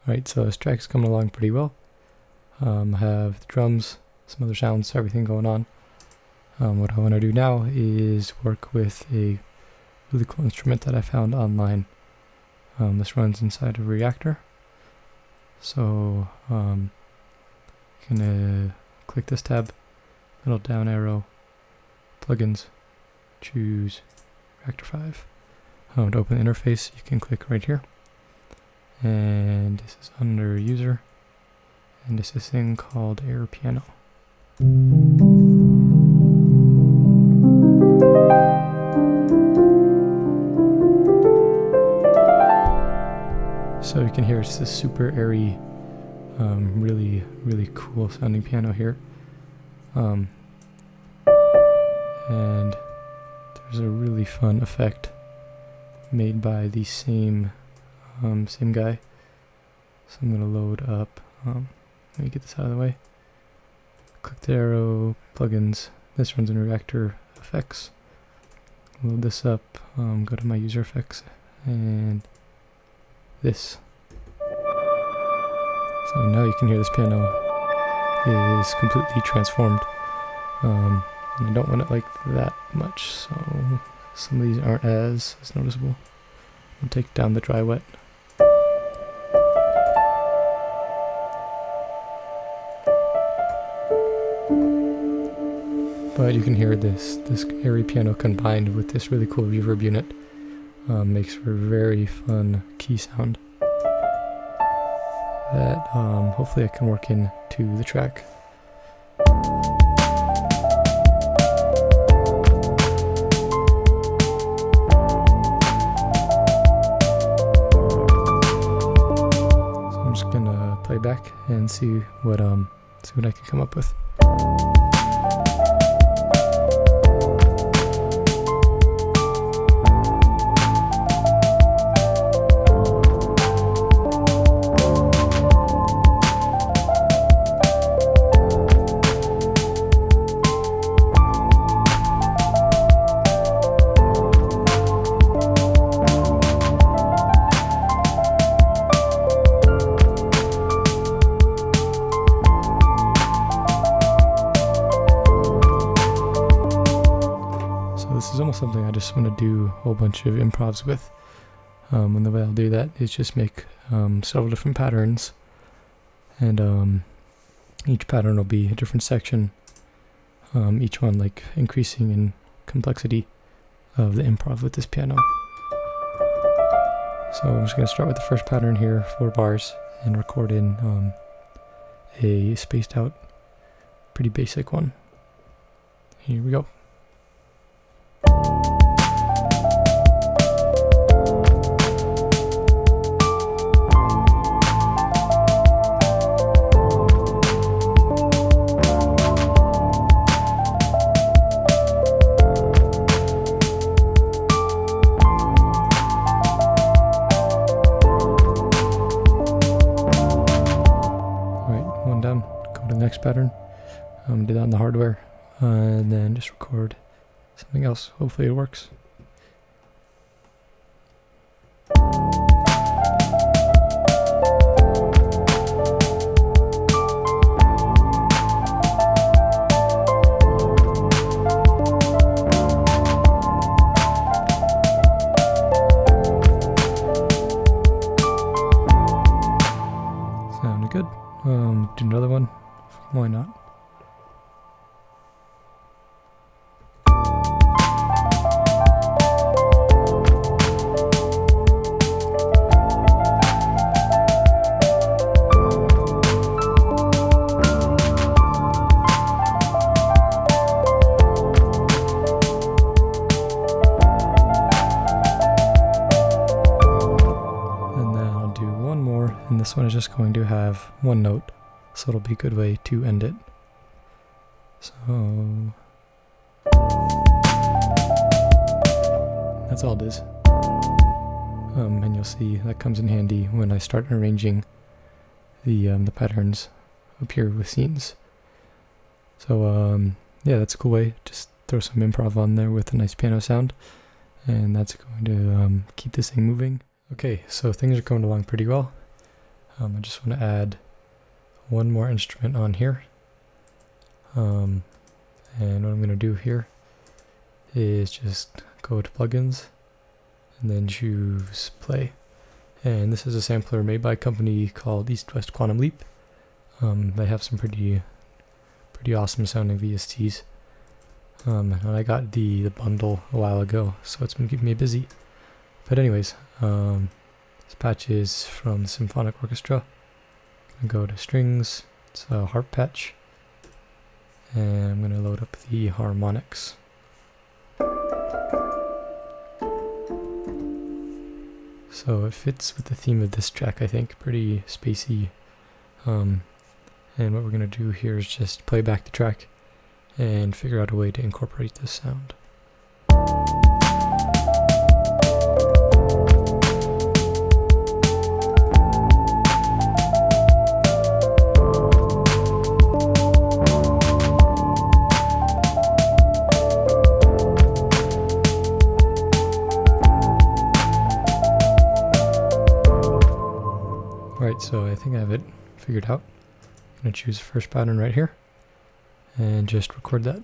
Alright, so this track's coming along pretty well. I have the drums, some other sounds, everything going on. What I want to do now is work with a really cool instrument that I found online. This runs inside of a reactor. So I'm gonna click this tab, middle down arrow, plugins, choose Reactor 5. To open the interface, you can click right here. And this is under user, and this is this thing called Air Piano. So you can hear it's this super airy, really cool sounding piano here. And there's a really fun effect made by the same guy. So I'm gonna load up, let me get this out of the way. Click the arrow, plugins, this runs in Reactor Effects. Load this up, go to my user effects, and this. So now you can hear this piano is completely transformed. And I don't want it like that much, so some of these aren't as noticeable. I'll take down the dry wet. But you can hear this airy piano combined with this really cool reverb unit makes for a very fun key sound that hopefully I can work into the track. So I'm just gonna play back and see what I can come up with. This is almost something I just want to do a whole bunch of improvs with. And the way I'll do that is just make several different patterns, and each pattern will be a different section, each one like increasing in complexity of the improv with this piano. So I'm just going to start with the first pattern here, 4 bars, and record in a spaced out, pretty basic one. Here we go. Go to the next pattern, do that on the hardware, and then just record something else. Hopefully it works. Sounded good. Do another one. Why not? And then I'll do one more, and this one is just going to have one note. So it'll be a good way to end it. So that's all it is. And you'll see that comes in handy when I start arranging the patterns up here with scenes. So yeah, that's a cool way. Just throw some improv on there with a nice piano sound, and that's going to keep this thing moving. Okay, so things are going along pretty well. I just want to add one more instrument on here. And what I'm going to do here is just go to plugins and then choose play. And this is a sampler made by a company called East West Quantum Leap. They have some pretty awesome sounding VSTs. And I got the bundle a while ago, so it's been keeping me busy. But anyways, this patch is from the Symphonic Orchestra. I'm going to go to strings, it's a harp patch, and I'm going to load up the harmonics. So it fits with the theme of this track, I think, pretty spacey. And what we're going to do here is just play back the track and figure out a way to incorporate this sound. Right, so I think I have it figured out. I'm going to choose the first pattern right here and just record that.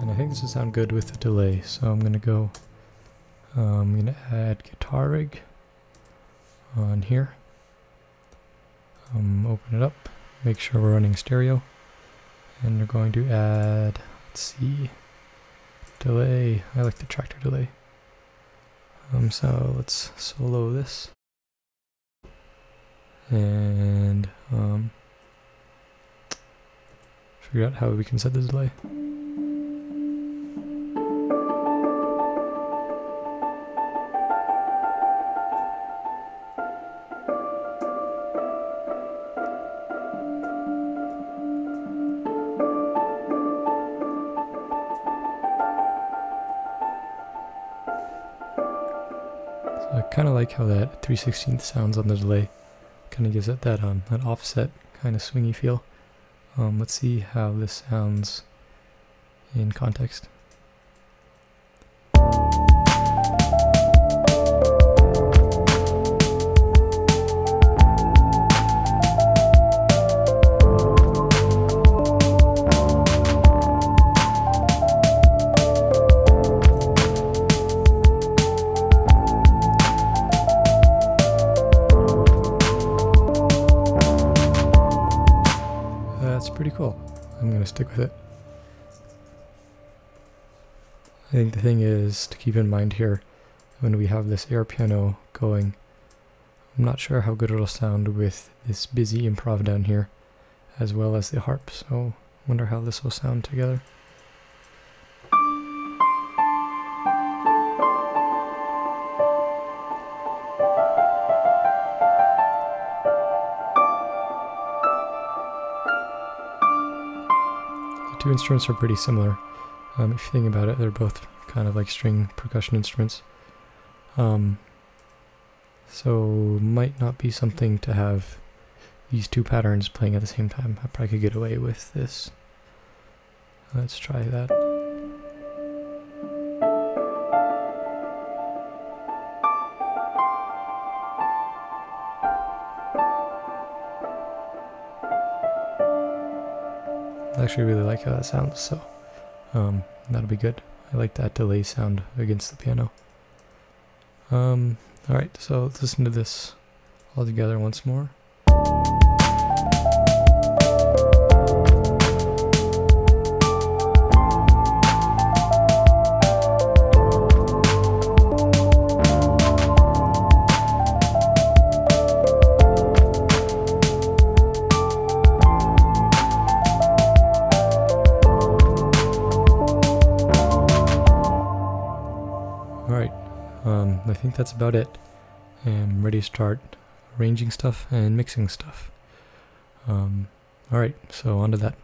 And I think this will sound good with the delay, so I'm going to go, I'm going to add guitar rig on here. Open it up, make sure we're running stereo, and we're going to add, let's see, delay. I like the tractor delay. So let's solo this, and figure out how we can set the delay. I kind of like how that 3/16 sounds on the delay. Kind of gives it that that offset kind of swingy feel. Let's see how this sounds in context. That's pretty cool. I'm going to stick with it. I think the thing is to keep in mind here, when we have this air piano going, I'm not sure how good it'll sound with this busy improv down here, as well as the harp, so I wonder how this will sound together. Two instruments are pretty similar. If you think about it, they're both kind of like string percussion instruments. So might not be something to have these two patterns playing at the same time. I probably could get away with this. Let's try that. I actually really like how that sounds, so that'll be good. I like that delay sound against the piano. Alright, so let's listen to this all together once more. Alright, I think that's about it. I'm ready to start arranging stuff and mixing stuff. Alright, so on to that.